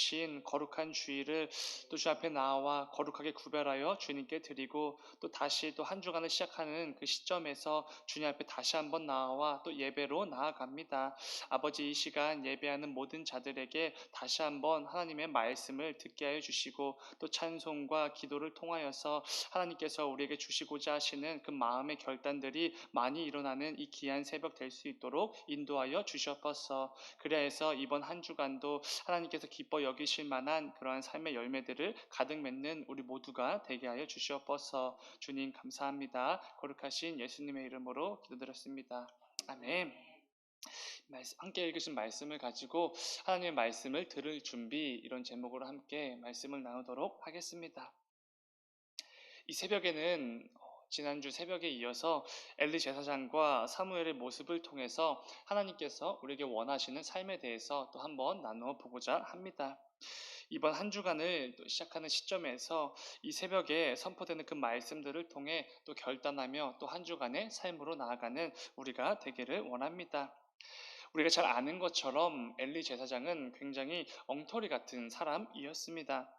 주신 거룩한 주일을 또 주 앞에 나와 거룩하게 구별하여 주님께 드리고, 또 다시 또 한 주간을 시작하는 그 시점에서 주님 앞에 다시 한번 나와 또 예배로 나아갑니다. 아버지, 이 시간 예배하는 모든 자들에게 다시 한번 하나님의 말씀을 듣게 하여 주시고, 또 찬송과 기도를 통하여서 하나님께서 우리에게 주시고자 하시는 그 마음의 결단들이 많이 일어나는 이 귀한 새벽 될 수 있도록 인도하여 주시옵소서. 그래서 이번 한 주간도 하나님께서 기뻐 여기실 만한 그러한 삶의 열매들을 가득 맺는 우리 모두가 되게 하여 주시옵소서. 주님 감사합니다. 거룩하신 예수님의 이름으로 기도드렸습니다. 아멘. 함께 읽으신 말씀을 가지고 하나님의 말씀을 들을 준비, 이런 제목으로 함께 말씀을 나누도록 하겠습니다. 이 새벽에는 지난주 새벽에 이어서 엘리 제사장과 사무엘의 모습을 통해서 하나님께서 우리에게 원하시는 삶에 대해서 또 한번 나누어 보고자 합니다. 이번 한 주간을 또 시작하는 시점에서 이 새벽에 선포되는 그 말씀들을 통해 또 결단하며 또 한 주간의 삶으로 나아가는 우리가 되기를 원합니다. 우리가 잘 아는 것처럼 엘리 제사장은 굉장히 엉터리 같은 사람이었습니다.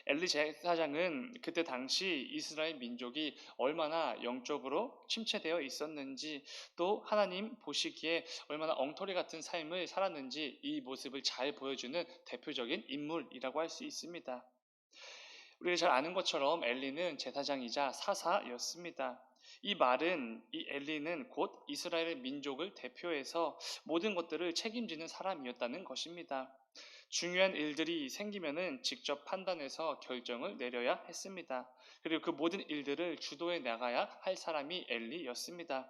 엘리 제사장은 그때 당시 이스라엘 민족이 얼마나 영적으로 침체되어 있었는지, 또 하나님 보시기에 얼마나 엉터리 같은 삶을 살았는지 이 모습을 잘 보여주는 대표적인 인물이라고 할 수 있습니다. 우리가 잘 아는 것처럼 엘리는 제사장이자 사사였습니다. 이 말은, 이 엘리는 곧 이스라엘 민족을 대표해서 모든 것들을 책임지는 사람이었다는 것입니다. 중요한 일들이 생기면은 직접 판단해서 결정을 내려야 했습니다. 그리고 그 모든 일들을 주도해 나가야 할 사람이 엘리였습니다.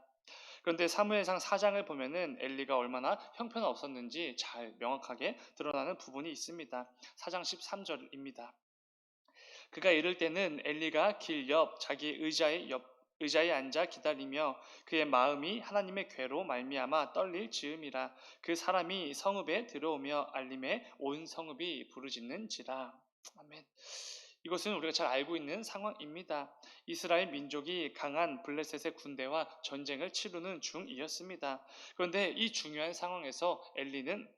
그런데 사무엘상 4장을 보면은 엘리가 얼마나 형편없었는지 잘 명확하게 드러나는 부분이 있습니다. 4장 13절입니다. 그가 이럴 때는 엘리가 길 옆 자기 의자에 앉아 기다리며 그의 마음이 하나님의 괴로 말미암아 떨릴 즈음이라. 그 사람이 성읍에 들어오며 알림에 온 성읍이 부르짖는지라. 아멘. 이것은 우리가 잘 알고 있는 상황입니다. 이스라엘 민족이 강한 블레셋의 군대와 전쟁을 치르는 중이었습니다. 그런데 이 중요한 상황에서 엘리는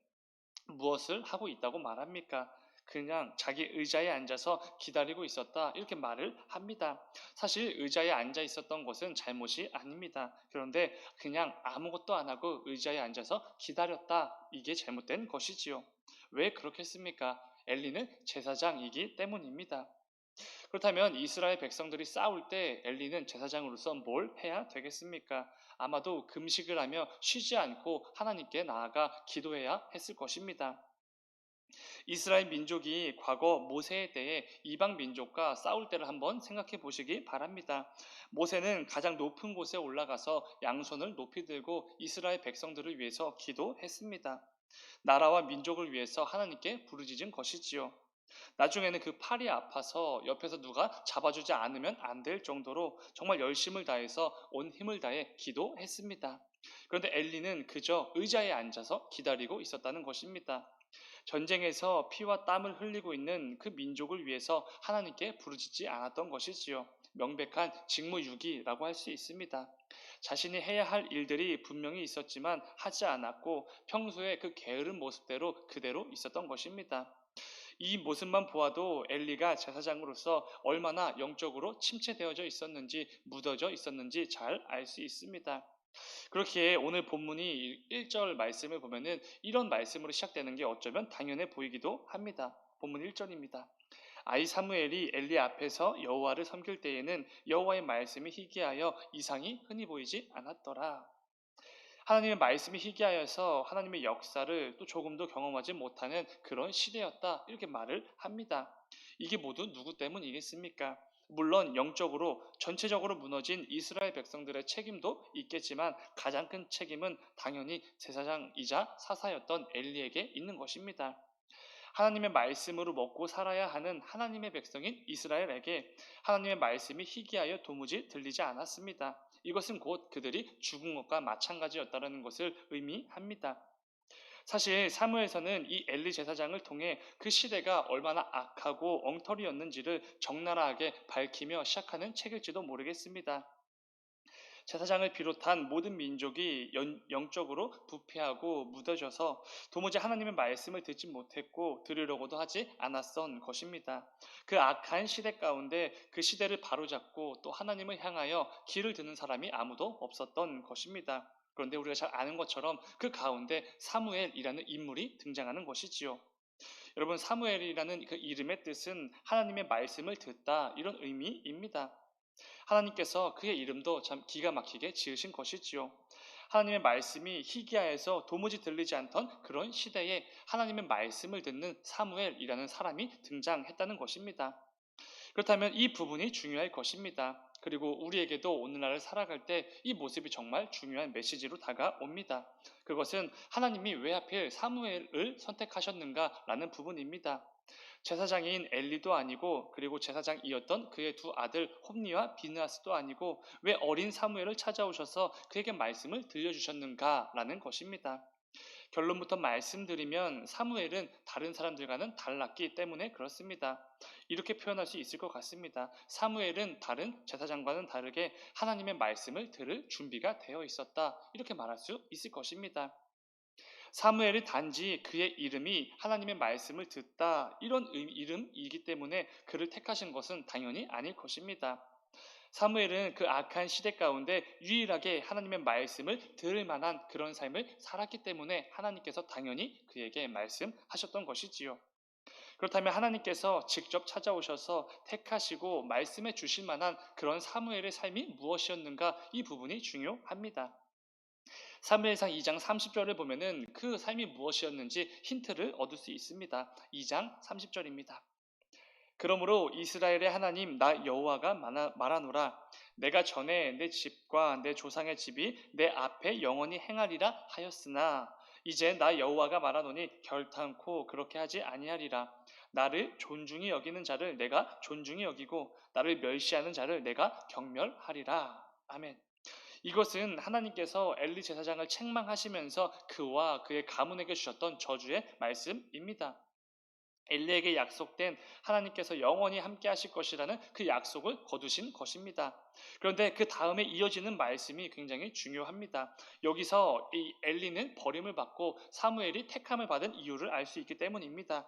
무엇을 하고 있다고 말합니까? 그냥 자기 의자에 앉아서 기다리고 있었다, 이렇게 말을 합니다. 사실 의자에 앉아 있었던 것은 잘못이 아닙니다. 그런데 그냥 아무것도 안 하고 의자에 앉아서 기다렸다, 이게 잘못된 것이지요. 왜 그렇겠습니까? 엘리는 제사장이기 때문입니다. 그렇다면 이스라엘 백성들이 싸울 때 엘리는 제사장으로서 뭘 해야 되겠습니까? 아마도 금식을 하며 쉬지 않고 하나님께 나아가 기도해야 했을 것입니다. 이스라엘 민족이 과거 모세에 대해 이방 민족과 싸울 때를 한번 생각해 보시기 바랍니다. 모세는 가장 높은 곳에 올라가서 양손을 높이 들고 이스라엘 백성들을 위해서 기도했습니다. 나라와 민족을 위해서 하나님께 부르짖은 것이지요. 나중에는 그 팔이 아파서 옆에서 누가 잡아주지 않으면 안 될 정도로 정말 열심을 다해서 온 힘을 다해 기도했습니다. 그런데 엘리는 그저 의자에 앉아서 기다리고 있었다는 것입니다. 전쟁에서 피와 땀을 흘리고 있는 그 민족을 위해서 하나님께 부르짖지 않았던 것이지요. 명백한 직무유기라고 할 수 있습니다. 자신이 해야 할 일들이 분명히 있었지만 하지 않았고 평소에 그 게으른 모습대로 그대로 있었던 것입니다. 이 모습만 보아도 엘리가 제사장으로서 얼마나 영적으로 침체되어져 있었는지, 묻어져 있었는지 잘 알 수 있습니다. 그렇기에 오늘 본문이 1절 말씀을 보면은 이런 말씀으로 시작되는 게 어쩌면 당연해 보이기도 합니다. 본문 1절입니다. 아이 사무엘이 엘리 앞에서 여호와를 섬길 때에는 여호와의 말씀이 희귀하여 이상이 흔히 보이지 않았더라. 하나님의 말씀이 희귀하여서 하나님의 역사를 또 조금도 경험하지 못하는 그런 시대였다, 이렇게 말을 합니다. 이게 모두 누구 때문이겠습니까? 물론 영적으로 전체적으로 무너진 이스라엘 백성들의 책임도 있겠지만 가장 큰 책임은 당연히 제사장이자 사사였던 엘리에게 있는 것입니다. 하나님의 말씀으로 먹고 살아야 하는 하나님의 백성인 이스라엘에게 하나님의 말씀이 희귀하여 도무지 들리지 않았습니다. 이것은 곧 그들이 죽은 것과 마찬가지였다는 것을 의미합니다. 사실 사무에서는 이 엘리 제사장을 통해 그 시대가 얼마나 악하고 엉터리였는지를 적나라하게 밝히며 시작하는 책일지도 모르겠습니다. 제사장을 비롯한 모든 민족이 영적으로 부패하고 무뎌져서 도무지 하나님의 말씀을 듣지 못했고 들으려고도 하지 않았던 것입니다. 그 악한 시대 가운데 그 시대를 바로잡고 또 하나님을 향하여 길을 드는 사람이 아무도 없었던 것입니다. 그런데 우리가 잘 아는 것처럼 그 가운데 사무엘이라는 인물이 등장하는 것이지요. 여러분, 사무엘이라는 그 이름의 뜻은 하나님의 말씀을 듣다 이런 의미입니다. 하나님께서 그의 이름도 참 기가 막히게 지으신 것이지요. 하나님의 말씀이 희귀하여서 도무지 들리지 않던 그런 시대에 하나님의 말씀을 듣는 사무엘이라는 사람이 등장했다는 것입니다. 그렇다면 이 부분이 중요할 것입니다. 그리고 우리에게도 오늘날을 살아갈 때 이 모습이 정말 중요한 메시지로 다가옵니다. 그것은 하나님이 왜 하필 사무엘을 선택하셨는가라는 부분입니다. 제사장인 엘리도 아니고 그리고 제사장이었던 그의 두 아들 홈니와 비느하스도 아니고 왜 어린 사무엘을 찾아오셔서 그에게 말씀을 들려주셨는가라는 것입니다. 결론부터 말씀드리면 사무엘은 다른 사람들과는 달랐기 때문에 그렇습니다. 이렇게 표현할 수 있을 것 같습니다. 사무엘은 다른 제사장과는 다르게 하나님의 말씀을 들을 준비가 되어 있었다. 이렇게 말할 수 있을 것입니다. 사무엘이 단지 그의 이름이 하나님의 말씀을 듣다 이런 이름이기 때문에 그를 택하신 것은 당연히 아닐 것입니다. 사무엘은 그 악한 시대 가운데 유일하게 하나님의 말씀을 들을 만한 그런 삶을 살았기 때문에 하나님께서 당연히 그에게 말씀하셨던 것이지요. 그렇다면 하나님께서 직접 찾아오셔서 택하시고 말씀해 주실 만한 그런 사무엘의 삶이 무엇이었는가 이 부분이 중요합니다. 사무엘상 2장 30절을 보면은 그 삶이 무엇이었는지 힌트를 얻을 수 있습니다. 2장 30절입니다. 그러므로 이스라엘의 하나님 나 여호와가 말하노라 내가 전에 내 집과 내 조상의 집이 내 앞에 영원히 행하리라 하였으나 이제 나 여호와가 말하노니 결탄코 그렇게 하지 아니하리라. 나를 존중히 여기는 자를 내가 존중히 여기고 나를 멸시하는 자를 내가 경멸하리라. 아멘. 이것은 하나님께서 엘리 제사장을 책망하시면서 그와 그의 가문에게 주셨던 저주의 말씀입니다. 엘리에게 약속된 하나님께서 영원히 함께 하실 것이라는 그 약속을 거두신 것입니다. 그런데 그 다음에 이어지는 말씀이 굉장히 중요합니다. 여기서 이 엘리는 버림을 받고 사무엘이 택함을 받은 이유를 알 수 있기 때문입니다.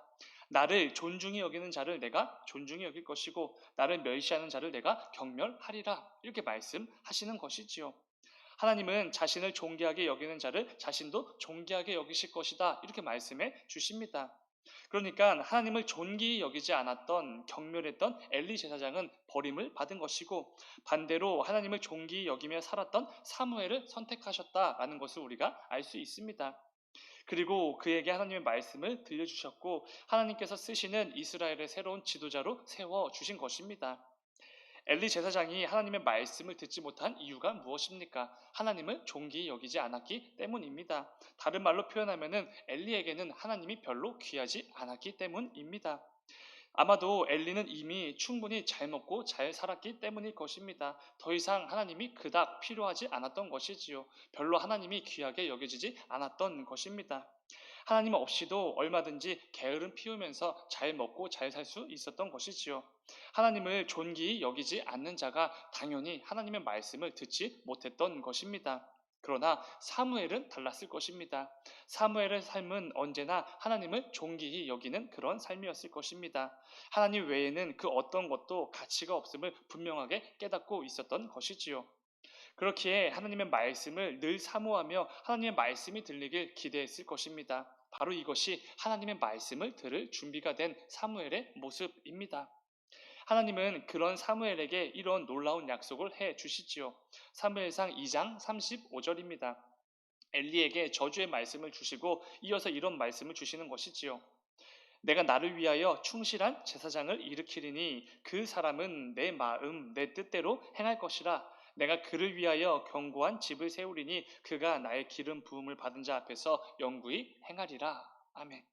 나를 존중히 여기는 자를 내가 존중히 여길 것이고 나를 멸시하는 자를 내가 경멸하리라 이렇게 말씀하시는 것이지요. 하나님은 자신을 존귀하게 여기는 자를 자신도 존귀하게 여기실 것이다 이렇게 말씀해 주십니다. 그러니까 하나님을 존귀히 여기지 않았던 경멸했던 엘리 제사장은 버림을 받은 것이고 반대로 하나님을 존귀히 여기며 살았던 사무엘을 선택하셨다라는 것을 우리가 알 수 있습니다. 그리고 그에게 하나님의 말씀을 들려주셨고 하나님께서 쓰시는 이스라엘의 새로운 지도자로 세워주신 것입니다. 엘리 제사장이 하나님의 말씀을 듣지 못한 이유가 무엇입니까? 하나님을 존귀히 여기지 않았기 때문입니다. 다른 말로 표현하면은 엘리에게는 하나님이 별로 귀하지 않았기 때문입니다. 아마도 엘리는 이미 충분히 잘 먹고 잘 살았기 때문일 것입니다. 더 이상 하나님이 그닥 필요하지 않았던 것이지요. 별로 하나님이 귀하게 여겨지지 않았던 것입니다. 하나님 없이도 얼마든지 게으름 피우면서 잘 먹고 잘 살 수 있었던 것이지요. 하나님을 존귀히 여기지 않는 자가 당연히 하나님의 말씀을 듣지 못했던 것입니다. 그러나 사무엘은 달랐을 것입니다. 사무엘의 삶은 언제나 하나님을 존귀히 여기는 그런 삶이었을 것입니다. 하나님 외에는 그 어떤 것도 가치가 없음을 분명하게 깨닫고 있었던 것이지요. 그렇기에 하나님의 말씀을 늘 사모하며 하나님의 말씀이 들리길 기대했을 것입니다. 바로 이것이 하나님의 말씀을 들을 준비가 된 사무엘의 모습입니다. 하나님은 그런 사무엘에게 이런 놀라운 약속을 해 주시지요. 사무엘상 2장 35절입니다. 엘리에게 저주의 말씀을 주시고 이어서 이런 말씀을 주시는 것이지요. 내가 나를 위하여 충실한 제사장을 일으키리니 그 사람은 내 마음 내 뜻대로 행할 것이라. 내가 그를 위하여 견고한 집을 세우리니 그가 나의 기름 부음을 받은 자 앞에서 영구히 행하리라. 아멘.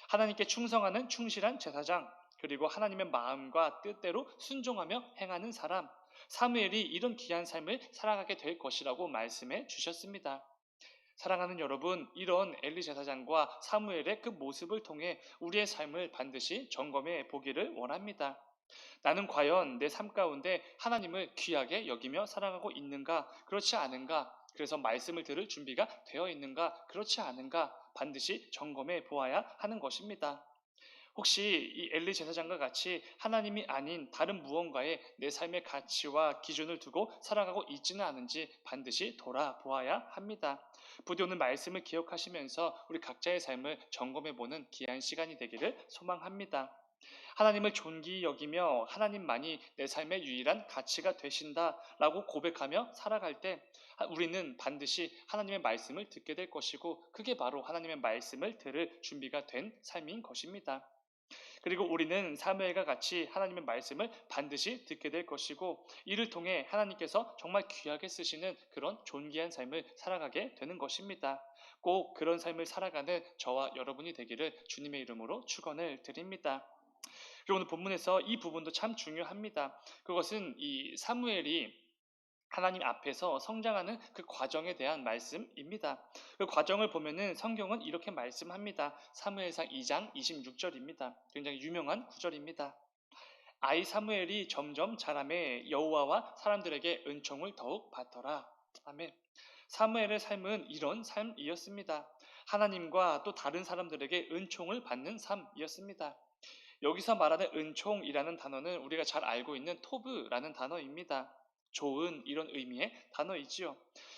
하나님께 충성하는 충실한 제사장, 그리고 하나님의 마음과 뜻대로 순종하며 행하는 사람, 사무엘이 이런 귀한 삶을 살아가게 될 것이라고 말씀해 주셨습니다. 사랑하는 여러분, 이런 엘리 제사장과 사무엘의 그 모습을 통해 우리의 삶을 반드시 점검해 보기를 원합니다. 나는 과연 내 삶 가운데 하나님을 귀하게 여기며 살아가고 있는가, 그렇지 않은가? 그래서 말씀을 들을 준비가 되어 있는가, 그렇지 않은가? 반드시 점검해 보아야 하는 것입니다. 혹시 이 엘리 제사장과 같이 하나님이 아닌 다른 무언가에 내 삶의 가치와 기준을 두고 살아가고 있지는 않은지 반드시 돌아보아야 합니다. 부디 오늘 말씀을 기억하시면서 우리 각자의 삶을 점검해 보는 귀한 시간이 되기를 소망합니다. 하나님을 존귀히 여기며 하나님만이 내 삶의 유일한 가치가 되신다라고 고백하며 살아갈 때 우리는 반드시 하나님의 말씀을 듣게 될 것이고 그게 바로 하나님의 말씀을 들을 준비가 된 삶인 것입니다. 그리고 우리는 사무엘과 같이 하나님의 말씀을 반드시 듣게 될 것이고 이를 통해 하나님께서 정말 귀하게 쓰시는 그런 존귀한 삶을 살아가게 되는 것입니다. 꼭 그런 삶을 살아가는 저와 여러분이 되기를 주님의 이름으로 축원을 드립니다. 그리고 오늘 본문에서 이 부분도 참 중요합니다. 그것은 이 사무엘이 하나님 앞에서 성장하는 그 과정에 대한 말씀입니다. 그 과정을 보면은 성경은 이렇게 말씀합니다. 사무엘상 2장 26절입니다. 굉장히 유명한 구절입니다. 아이 사무엘이 점점 자라매 여호와와 사람들에게 은총을 더욱 받더라. 아멘. 사무엘의 삶은 이런 삶이었습니다. 하나님과 또 다른 사람들에게 은총을 받는 삶이었습니다. 여기서 말하는 은총이라는 단어는 우리가 잘 알고 있는 토브라는 단어입니다. 좋은 이런 의미의 단어이지요.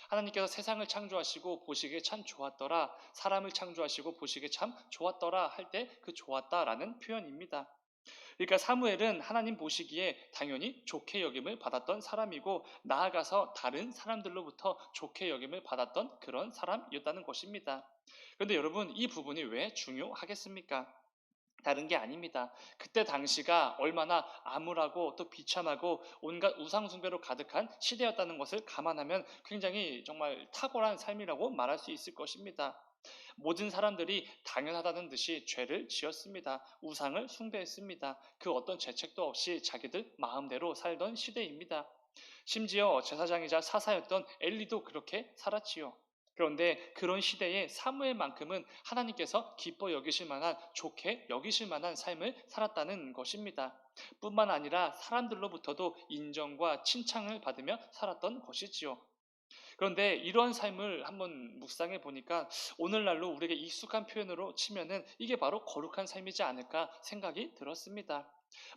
하나님께서 세상을 창조하시고 보시기에 참 좋았더라. 사람을 창조하시고 보시기에 참 좋았더라 할 때 그 좋았다라는 표현입니다. 그러니까 사무엘은 하나님 보시기에 당연히 좋게 여김을 받았던 사람이고 나아가서 다른 사람들로부터 좋게 여김을 받았던 그런 사람이었다는 것입니다. 그런데 여러분 이 부분이 왜 중요하겠습니까? 다른 게 아닙니다. 그때 당시가 얼마나 암울하고 또 비참하고 온갖 우상숭배로 가득한 시대였다는 것을 감안하면 굉장히 정말 탁월한 삶이라고 말할 수 있을 것입니다. 모든 사람들이 당연하다는 듯이 죄를 지었습니다. 우상을 숭배했습니다. 그 어떤 죄책도 없이 자기들 마음대로 살던 시대입니다. 심지어 제사장이자 사사였던 엘리도 그렇게 살았지요. 그런데 그런 시대에 사무엘만큼은 하나님께서 기뻐 여기실 만한 좋게 여기실 만한 삶을 살았다는 것입니다. 뿐만 아니라 사람들로부터도 인정과 칭찬을 받으며 살았던 것이지요. 그런데 이러한 삶을 한번 묵상해 보니까 오늘날로 우리에게 익숙한 표현으로 치면은 이게 바로 거룩한 삶이지 않을까 생각이 들었습니다.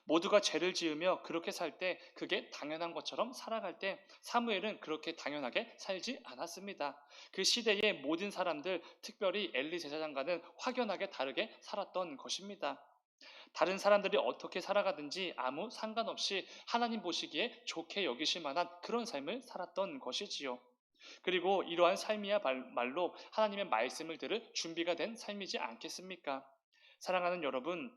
모두가 죄를 지으며 그렇게 살 때 그게 당연한 것처럼 살아갈 때 사무엘은 그렇게 당연하게 살지 않았습니다. 그 시대의 모든 사람들, 특별히 엘리 제사장과는 확연하게 다르게 살았던 것입니다. 다른 사람들이 어떻게 살아가든지 아무 상관없이 하나님 보시기에 좋게 여기실 만한 그런 삶을 살았던 것이지요. 그리고 이러한 삶이야 말로 하나님의 말씀을 들을 준비가 된 삶이지 않겠습니까? 사랑하는 여러분,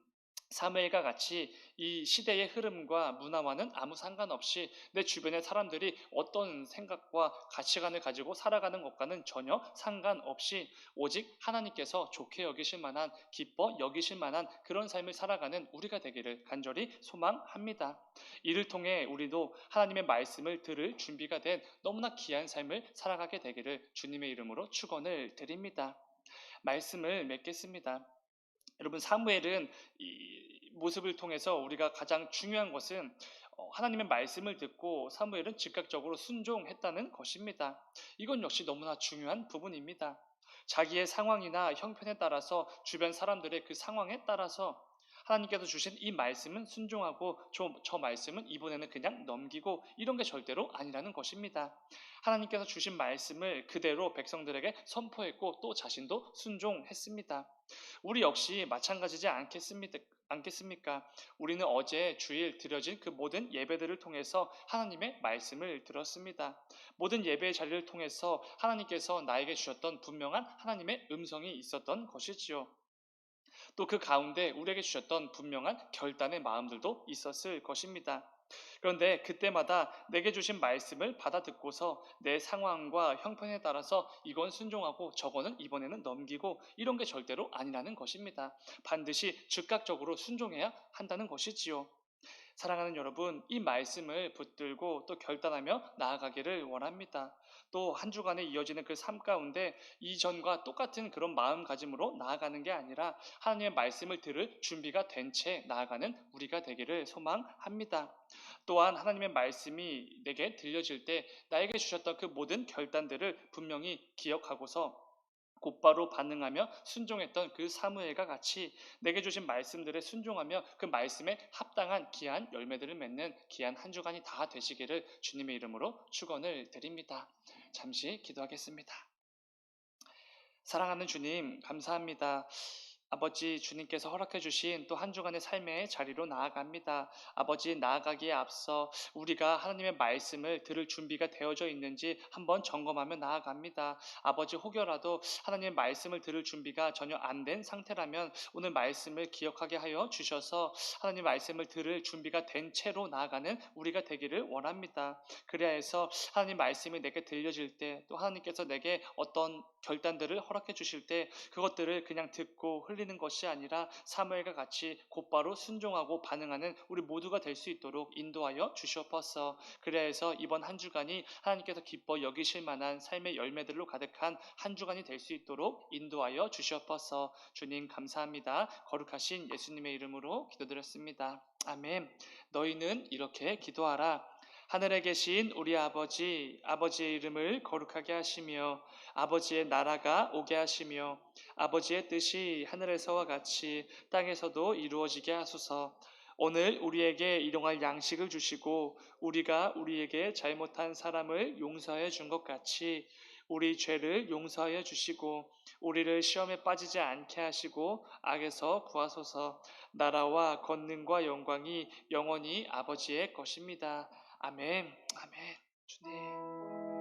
사무엘과 같이 이 시대의 흐름과 문화와는 아무 상관없이 내 주변의 사람들이 어떤 생각과 가치관을 가지고 살아가는 것과는 전혀 상관없이 오직 하나님께서 좋게 여기실 만한 기뻐 여기실 만한 그런 삶을 살아가는 우리가 되기를 간절히 소망합니다. 이를 통해 우리도 하나님의 말씀을 들을 준비가 된 너무나 귀한 삶을 살아가게 되기를 주님의 이름으로 축원을 드립니다. 말씀을 맺겠습니다. 여러분 사무엘은 이 모습을 통해서 우리가 가장 중요한 것은 하나님의 말씀을 듣고 사무엘은 즉각적으로 순종했다는 것입니다. 이건 역시 너무나 중요한 부분입니다. 자기의 상황이나 형편에 따라서 주변 사람들의 그 상황에 따라서 하나님께서 주신 이 말씀은 순종하고 저 말씀은 이번에는 그냥 넘기고 이런 게 절대로 아니라는 것입니다. 하나님께서 주신 말씀을 그대로 백성들에게 선포했고 또 자신도 순종했습니다. 우리 역시 마찬가지지 않겠습니까? 우리는 어제 주일 드려진 그 모든 예배들을 통해서 하나님의 말씀을 들었습니다. 모든 예배의 자리를 통해서 하나님께서 나에게 주셨던 분명한 하나님의 음성이 있었던 것이지요. 또 그 가운데 우리에게 주셨던 분명한 결단의 마음들도 있었을 것입니다. 그런데 그때마다 내게 주신 말씀을 받아 듣고서 내 상황과 형편에 따라서 이건 순종하고 저거는 이번에는 넘기고 이런 게 절대로 아니라는 것입니다. 반드시 즉각적으로 순종해야 한다는 것이지요. 사랑하는 여러분, 이 말씀을 붙들고 또 결단하며 나아가기를 원합니다. 또 한 주간에 이어지는 그 삶 가운데 이전과 똑같은 그런 마음가짐으로 나아가는 게 아니라 하나님의 말씀을 들을 준비가 된 채 나아가는 우리가 되기를 소망합니다. 또한 하나님의 말씀이 내게 들려질 때 나에게 주셨던 그 모든 결단들을 분명히 기억하고서 곧바로 반응하며 순종했던 그 사무엘과 같이 내게 주신 말씀들에 순종하며 그 말씀에 합당한 귀한 열매들을 맺는 귀한 한 주간이 다 되시기를 주님의 이름으로 축원을 드립니다. 잠시 기도하겠습니다. 사랑하는 주님, 감사합니다. 아버지, 주님께서 허락해 주신 또 한 주간의 삶의 자리로 나아갑니다. 아버지, 나아가기에 앞서 우리가 하나님의 말씀을 들을 준비가 되어져 있는지 한번 점검하며 나아갑니다. 아버지, 혹여라도 하나님의 말씀을 들을 준비가 전혀 안 된 상태라면 오늘 말씀을 기억하게 하여 주셔서 하나님 말씀을 들을 준비가 된 채로 나아가는 우리가 되기를 원합니다. 그래야 해서 하나님 말씀이 내게 들려질 때 또 하나님께서 내게 어떤 결단들을 허락해 주실 때 그것들을 그냥 듣고 흘리는 것이 아니라 사무엘과 같이 곧바로 순종하고 반응하는 우리 모두가 될 수 있도록 인도하여 주시옵소서. 그래야 해서 이번 한 주간이 하나님께서 기뻐 여기실 만한 삶의 열매들로 가득한 한 주간이 될 수 있도록 인도하여 주시옵소서. 주님 감사합니다. 거룩하신 예수님의 이름으로 기도드렸습니다. 아멘. 너희는 이렇게 기도하라. 하늘에 계신 우리 아버지, 아버지의 이름을 거룩하게 하시며 아버지의 나라가 오게 하시며 아버지의 뜻이 하늘에서와 같이 땅에서도 이루어지게 하소서. 오늘 우리에게 일용할 양식을 주시고 우리가 우리에게 잘못한 사람을 용서해 준 것 같이 우리 죄를 용서하여 주시고 우리를 시험에 빠지지 않게 하시고 악에서 구하소서. 나라와 권능과 영광이 영원히 아버지의 것입니다. 아멘. 아멘. 주님.